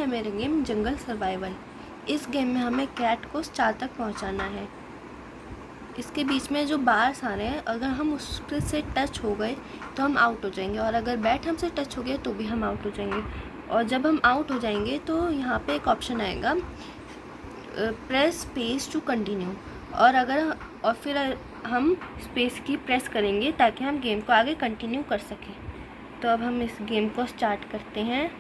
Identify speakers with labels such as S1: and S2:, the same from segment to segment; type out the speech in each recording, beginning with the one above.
S1: है मेरे गेम जंगल सर्वाइवल। इस गेम में हमें कैट को स्टार तक पहुंचाना है। इसके बीच में जो बार्स आ रहे हैं, अगर हम उससे टच हो गए तो हम आउट हो जाएंगे, और अगर बैट हमसे टच हो गया तो भी हम आउट हो जाएंगे। और जब हम आउट हो जाएंगे तो यहाँ पे एक ऑप्शन आएगा, प्रेस स्पेस टू कंटिन्यू, और फिर हम स्पेस की प्रेस करेंगे ताकि हम गेम को आगे कंटिन्यू कर सकें। तो अब हम इस गेम को स्टार्ट करते हैं।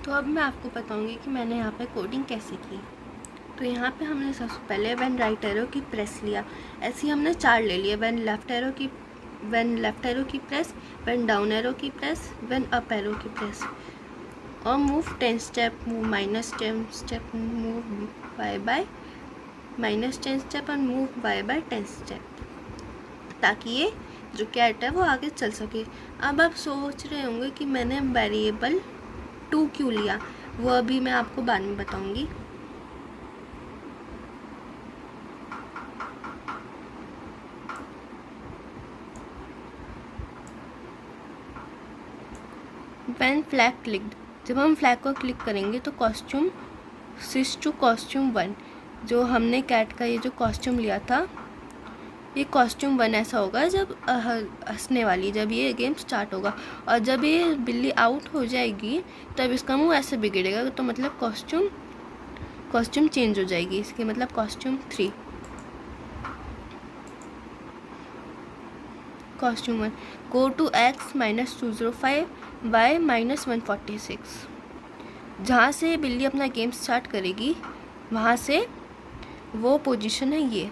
S1: तो अब मैं आपको बताऊंगी कि मैंने यहाँ पे कोडिंग कैसे की। तो यहाँ पे हमने सबसे पहले व्हेन राइट एरो की प्रेस लिया, ऐसे ही हमने 4 ले लिए। व्हेन लेफ्ट एरो की प्रेस, व्हेन डाउन एरो की प्रेस, व्हेन अप एरो की प्रेस, और move 10 step, move -10 step, move by -10 step, और मूव बाय 10 स्टेप, ताकि ये जो कैट है वो आगे चल सके। अब आप सोच रहे होंगे कि मैंने वेरिएबल 2 क्यों लिया, वो अभी मैं आपको बाद में बताऊंगी। व्हेन फ्लैग क्लिक्ड, जब हम फ्लैग को क्लिक करेंगे तो कॉस्ट्यूम स्विच टू कॉस्ट्यूम 1, जो हमने कैट का ये जो कॉस्ट्यूम लिया था, ये कॉस्ट्यूम 1 ऐसा होगा जब हंसने वाली, जब ये गेम स्टार्ट होगा। और जब ये बिल्ली आउट हो जाएगी तब इसका मुंह ऐसे बिगड़ेगा, तो मतलब कॉस्ट्यूम चेंज हो जाएगी इसकी, मतलब costume 3। Costume 1, go to x -205 y -146। जहाँ से बिल्ली अपना गेम स्टार्ट करेगी वहाँ से वो पोजीशन है ये।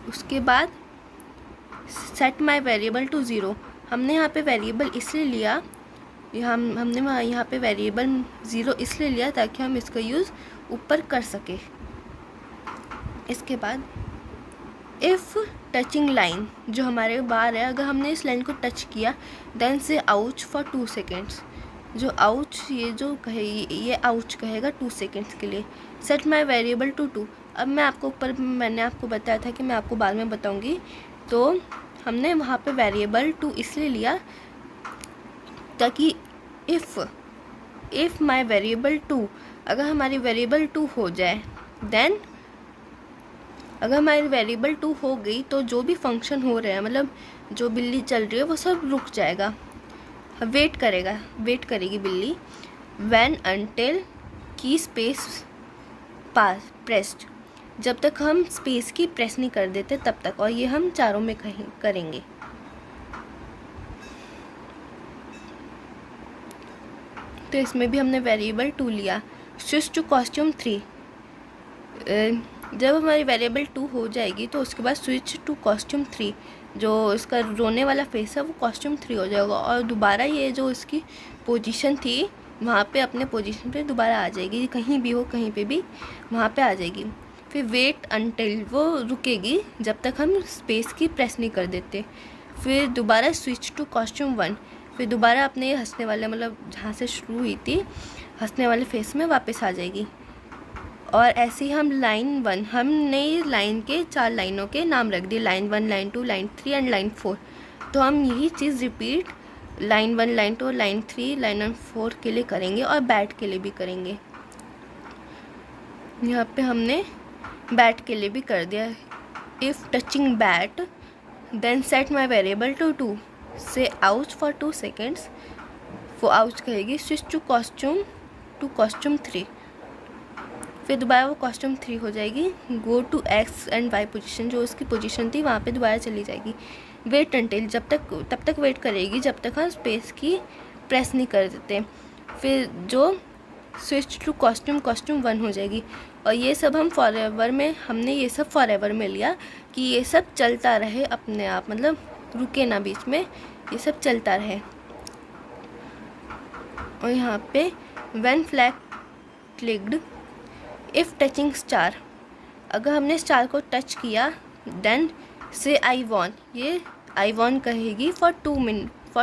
S1: उसके बाद सेट माई वेरिएबल टू 0, हमने यहाँ पे वेरिएबल इसलिए लिया, हमने यहाँ पे वेरिएबल 0 इसलिए लिया ताकि हम इसका यूज़ ऊपर कर सके। इसके बाद इफ़ टचिंग लाइन, जो हमारे बार है, अगर हमने इस लाइन को टच किया देन से आउच फॉर 2 सेकेंड्स, जो आउच ये आउच कहेगा 2 सेकेंड्स के लिए। सेट माई वेरिएबल टू 2, अब मैंने आपको बताया था कि मैं आपको बाद में बताऊंगी। तो हमने वहाँ पे वेरिएबल 2 इसलिए लिया ताकि इफ़ माई वेरिएबल 2, अगर हमारी वेरिएबल 2 हो जाए, देन अगर हमारी वेरिएबल 2 हो गई तो जो भी फंक्शन हो रहा है, मतलब जो बिल्ली चल रही है, वो सब रुक जाएगा, वेट करेगी बिल्ली। व्हेन अनटिल की स्पेस पास प्रेस्ड, जब तक हम स्पेस की प्रेस नहीं कर देते तब तक, और ये हम चारों में कहीं करेंगे। तो इसमें भी हमने वेरिएबल 2 लिया। स्विच टू कॉस्ट्यूम 3, जब हमारी वेरिएबल 2 हो जाएगी तो उसके बाद स्विच टू कॉस्ट्यूम 3, जो इसका रोने वाला फेस है वो कॉस्ट्यूम 3 हो जाएगा, और दोबारा ये जो इसकी पोजीशन थी वहाँ पे अपने पोजीशन पे दोबारा आ जाएगी, कहीं भी हो कहीं पे भी वहाँ पे आ जाएगी। फिर वेट अनटिल, वो रुकेगी जब तक हम स्पेस की प्रेस नहीं कर देते। फिर दोबारा स्विच टू कॉस्ट्यूम 1, फिर दोबारा अपने हंसने वाले, मतलब जहाँ से शुरू हुई थी हंसने वाले फेस में वापस आ जाएगी। और ऐसे ही हम लाइन 1, हमने लाइन के 4 लाइनों के नाम रख दिए, line 1, line 2, line 3 and line 4। तो हम यही चीज़ repeat line 1, line 2, line 3, line 4 के लिए करेंगे, और बैट के लिए भी करेंगे। यहाँ पे हमने बैट के लिए भी कर दिया। If touching bat then set my variable to 2, say ouch for 2 seconds, वो आउच कहेगी। स्विच टू कॉस्ट्यूम 3, फिर दोबारा वो कॉस्ट्यूम 3 हो जाएगी, go to X and Y position, जो उसकी पोजीशन थी वहाँ पे दोबारा चली जाएगी। वेट अंटिल, तब तक वेट करेगी जब तक हम स्पेस की प्रेस नहीं कर देते। फिर जो स्विच टू कॉस्ट्यूम 1 हो जाएगी। और ये सब हम फॉरएवर में, हमने ये सब फॉरएवर में लिया कि ये सब चलता रहे अपने आप, मतलब रुके ना बीच में, ये सब चलता रहे। और यहाँ पे when flag clicked if touching star, अगर हमने स्टार को टच किया देन से आई वॉन, ये आई वॉन कहेगी फॉर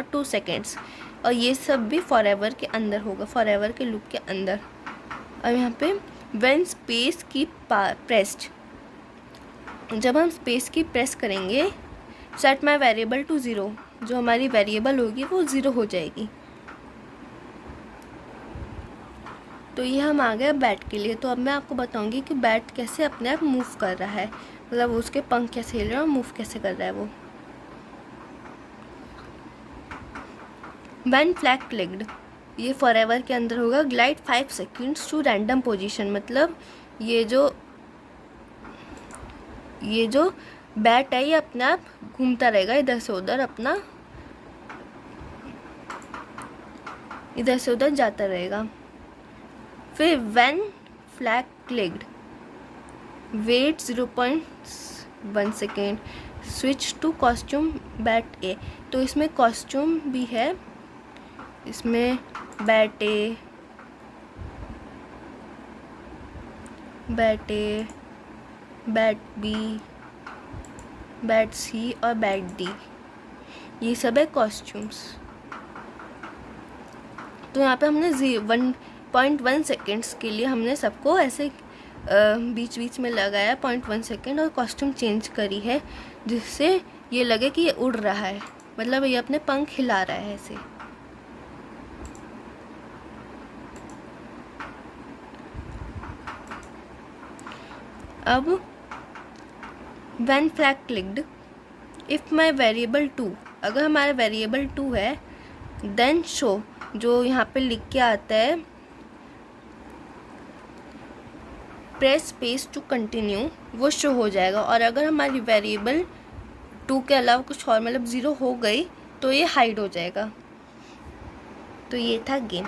S1: 2 सेकेंड्स। और ये सब भी फॉरएवर के अंदर होगा, फॉरएवर के लूप के अंदर। और यहाँ पे व्हेन स्पेस की प्रेस्ड, जब हम स्पेस की प्रेस करेंगे सेट माई वेरिएबल टू 0, जो हमारी वेरिएबल होगी वो 0 हो जाएगी। तो ये हम आ गए बैट के लिए। तो अब मैं आपको बताऊंगी कि बैट कैसे अपने आप मूव कर रहा है, मतलब उसके पंख कैसे हिल रहे हैं और मूव कैसे कर रहा है वो। व्हेन फ्लैग क्लिक्ड, ये फॉरएवर के अंदर होगा, glide 5 seconds to random position, मतलब ये जो बैट है ये अपने आप घूमता रहेगा इधर से उधर, अपना इधर से उधर जाता रहेगा। फिर when flag clicked wait 0.1 second switch to costume bat A, तो इसमें कॉस्ट्यूम भी है, इसमें bat A, bat B, bat C और बैट डी, ये सब है कॉस्ट्यूम्स। तो यहाँ पे हमने 1.1 सेकेंड्स के लिए हमने सबको ऐसे बीच बीच में लगाया 0.1 सेकेंड और कॉस्ट्यूम चेंज करी है, जिससे ये लगे कि ये उड़ रहा है, मतलब ये अपने पंख हिला रहा है ऐसे। अब when flag clicked if my variable 2, अगर हमारा वेरिएबल 2 है देन शो, जो यहाँ पे लिख के आता है प्रेस स्पेस टू कंटिन्यू, वो शो हो जाएगा। और अगर हमारी वेरिएबल 2 के अलावा कुछ और मतलब 0 हो गई तो ये हाइड हो जाएगा। तो ये था गेम।